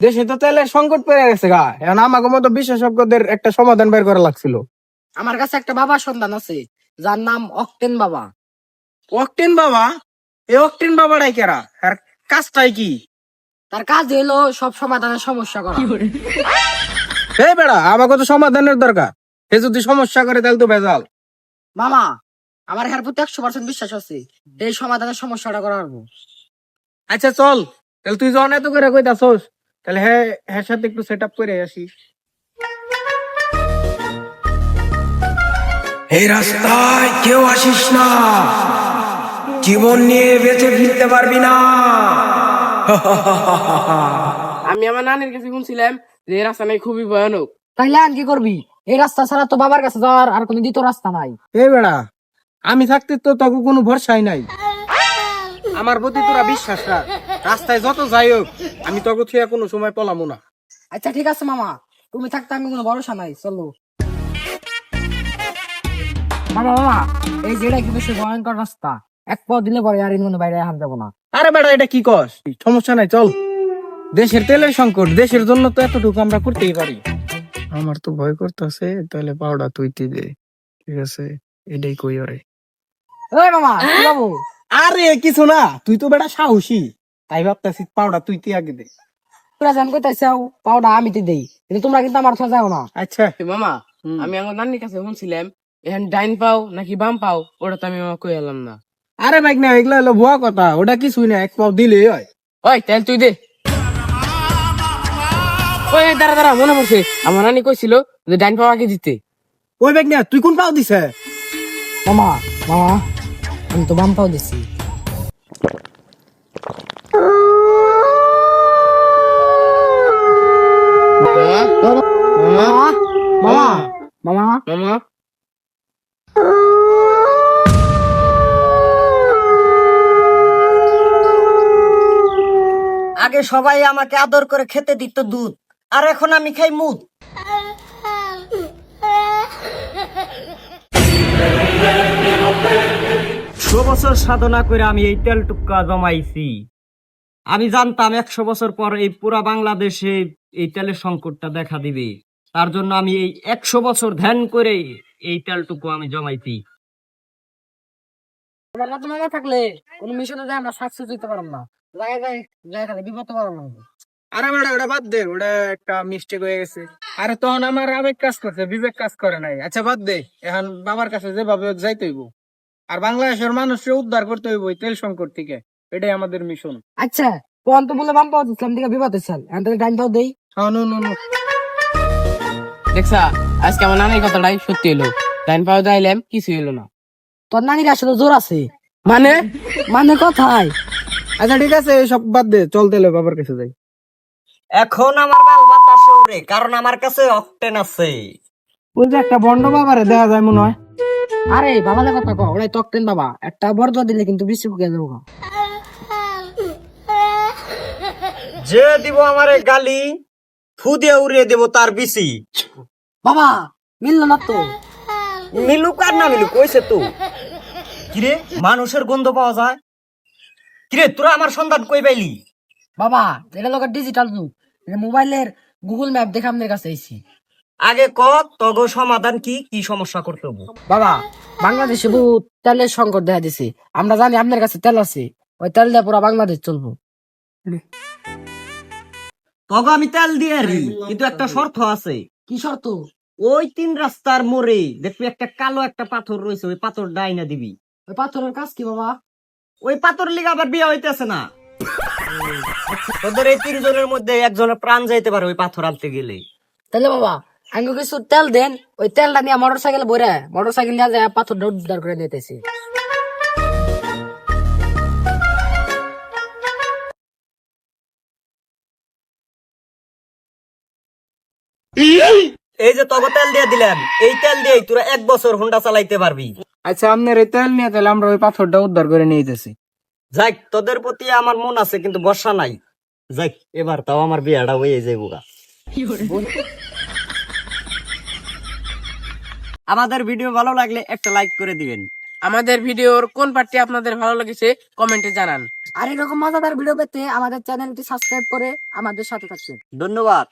দেশে তো তেলের সংকট পড়ে গেছে গা, এখন আমাকে মতো বিশেষজ্ঞদের একটা সমাধান বের করা লাগছিল। আমার কাছে একটা বাবা সন্তান আছে, যার নাম অক্টেন বাবা। অক্টেন বাবা? এই অক্টেন বাবাটাই কেরা, আর কাজটাই কি? তার কাজ হলো সব সমাধানের সমস্যা করা। এই বেড়া, আমাকে তো সমাধানের দরকার। সে যদি সমস্যা করে তাহলে তো ভেজাল। মামা, আমার এর প্রতি 100% বিশ্বাস আছে, এই সমাধানের সমস্যাটা করা পারবো। আচ্ছা চল, তাহলে তুই যখন এত করে কইতাছস, তাহলে হ্যাঁ হ্যাঁ সাথে একটু সেট আপ করে আসি। এই রাস্তায় কেউ আসিস না, জীবন নিয়ে বেঁচে ফিরতে পারবি না। আমি আমার নানির কাছে শুনছিলাম যে এই রাস্তা নাকি খুবই ভয়ানক। তাইলে আর কি করবি? এই রাস্তা ছাড়া তো বাবার কাছে যাওয়ার আর কোনো দ্বিতীয় রাস্তা নাই। এই বেড়া, আমি থাকতে তো তোকে কোনো ভরসাই নাই। আমার প্রতি তোরা বিশ্বাস রাখ, রাস্তায় যত যাই হোক আমি তোকে ছুঁয়ে কোনো সময় পলামো না। আচ্ছা ঠিক আছে মামা, তুমি থাকতে আমি কোনো ভরসা নাই, চলো। মামা মামা, এই যেটা কি বেশি ভয়ঙ্কর রাস্তা, এক পা দিলে পরে আর ইন বাইরে হাত যাবো না। আরে বেড়া, এটা কি কস? সমস্যা নাই, চল। দেশের তেলের সংকট, দেশের জন্য তো এতটুকু আমরা করতেই পারি। আমার তো ভয় করতেছে, তাহলে পাউডা তুইতে দে, ঠিক আছে? এটাই কই ওরে। ওই মামা, কি বাবু? আরে কিছু না, তুই তো বেটা সাহসী, তাই ভাবতেছি পাউডা তুইতে আগে দে। তোরা জান কইতে চাও পাওটা আমি তো দেই, কিন্তু তোমরা কিন্তু আমার সাথে যাও না। আচ্ছা এ মামা, আমি আমার নানির কাছে শুনছিলাম এখানে ডাইন পাও নাকি বাম পাও, ওটা তো আমি মামা কই এলাম না। আরে বাইক না, এগুলা হলো ভুয়া কথা, ওটা কিছুই না, এক পাও দিলেই হয়। ওই তাহলে তুই দে। ওই দাঁড়া দাঁড়া, মনে পড়ছে আমার নানি কইছিল যে ডাইন পাও আগে দিতে। ওই বাইক না, তুই কোন পাও দিছে? মামা মামা, আমি তো বাম পাও দিছি। মামা মামা মামা মামা, মামা আগে সবাই আমাকে আদর করে খেতে দিত দুধ, আর এখন আমি খাই মুদ। বছর সাধনা করে আমি এই তেল টুক্কা জমাইছি। আমি জানতাম 100 বছর পর এই পুরা বাংলাদেশে এই তেলের সংকটটা দেখা দিবে। তার জন্য আমি এই 100 বছর ধ্যান করে এই তেলটুকু আমি জমাইছি। তোমার মতো মামা থাকলে কোন মিশনে যায় আমরা সাকসেস দিতে পারলাম না, জায়গায় যায় যায় খালি বিপদ পারলাম না। আরে বেটা, ওটা বাদ দে, ওটা একটা মিস্টেক হয়ে গেছে। আরে তখন আমার আবেগ কাজ করছে, বিবেক কাজ করে নাই। আচ্ছা বাদ দে, এখন বাবার কাছে যেভাবে হোক যাইতে হইব, আর বাংলাদেশের মানুষকে উদ্ধার করতে হইব এই তেল সংকট থেকে। এটাই আমাদের মিশন। আচ্ছা কোন তো বলে বাম পাও দিছিলাম দিকে বিপদের চাল, এখন থেকে ডাইন পাও দেই। দেখছা, আজকে আমার নানির কথাটাই সত্যি হলো, ডাইন পাও যাইলাম কিছু হলো না। তোর নানির আসলে জোর আছে। মানে মানে কথায়। আচ্ছা ঠিক আছে, সব বাদ দে, চল তেলে বাবার কাছে যাই। এখন আমার বাল বাতাসে উড়ে, কারণ আমার কাছে অকটেন আছে। ওই যে একটা বন্ড বাবারে দেখা যায় মনে হয়। আরে বাবা কথা কো, ওরাই তকতেন বাবা, একটা বর্দ দিলে কিন্তু বেশি ফুকে দেবো। যে দিব আমারে গালি, ফু দিয়ে উড়িয়ে দেব তার বিসি। বাবা মিললো না তো। মিলুক আর না মিলুক, কইছে তো। কিরে, মানুষের গন্ধ পাওয়া যায়? কিরে, তোরা আমার সন্ধান কই পাইলি? বাবা এটা লোকের ডিজিটাল যুগ, মোবাইলের গুগল ম্যাপ দেখে আমাদের কাছে এসেছি। আগে ক, তগো সমাধান কি, কি সমস্যা করতে হবে? বাবা বাংলাদেশে বহু তেলের সংকট দেখা দিছে, আমরা জানি আপনার কাছে তেল আছে, ওই তেল দিয়ে পুরো বাংলাদেশ চলবো। তগো আমি তেল দিয়ে আরি, কিন্তু একটা শর্ত আছে। কি শর্ত? ওই 3 রাস্তার মোড়ে দেখবি একটা কালো একটা পাথর রয়েছে, ওই পাথর ডাইনা দিবি। ওই পাথরের কাজ কি বাবা? ওই পাথর লিগে আবার বিয়ে হইতেছে না। তোদের এই 3 জনের মধ্যে একজনের প্রাণ যাইতে পারে ওই পাথর আনতে গেলে। তাহলে বাবা আঙ্গু কিছু তেল দেন, ওই তেলটা নিয়ে মোটর সাইকেল বইরা মোটর সাইকেল নিয়ে যায় পাথরটা উদ্ধার করে দিতেছি। এই যে তগো তেল দিয়ে দিলাম, এই তেল দিয়ে তোরা 1 বছর হোন্ডা চালাইতে পারবি। আচ্ছা আপনার এই তেল নিয়ে তাহলে আমরা ওই পাথরটা উদ্ধার করে নিয়ে যেতেছি। যাক, তোদের প্রতি আমার মন আছে, কিন্তু বর্ষা নাই। যাক, এবার তাও আমার বিয়াটা হয়ে যাইব গা। আমাদের ভিডিও ভালো লাগলে একটা লাইক করে দিবেন। আমাদের ভিডিওর কোন পার্টটি আপনাদের ভালো লেগেছে কমেন্টে জানান। আর এরকম মজাদার ভিডিও পেতে আমাদের চ্যানেলটি সাবস্ক্রাইব করে আমাদের সাথে থাকবেন। ধন্যবাদ।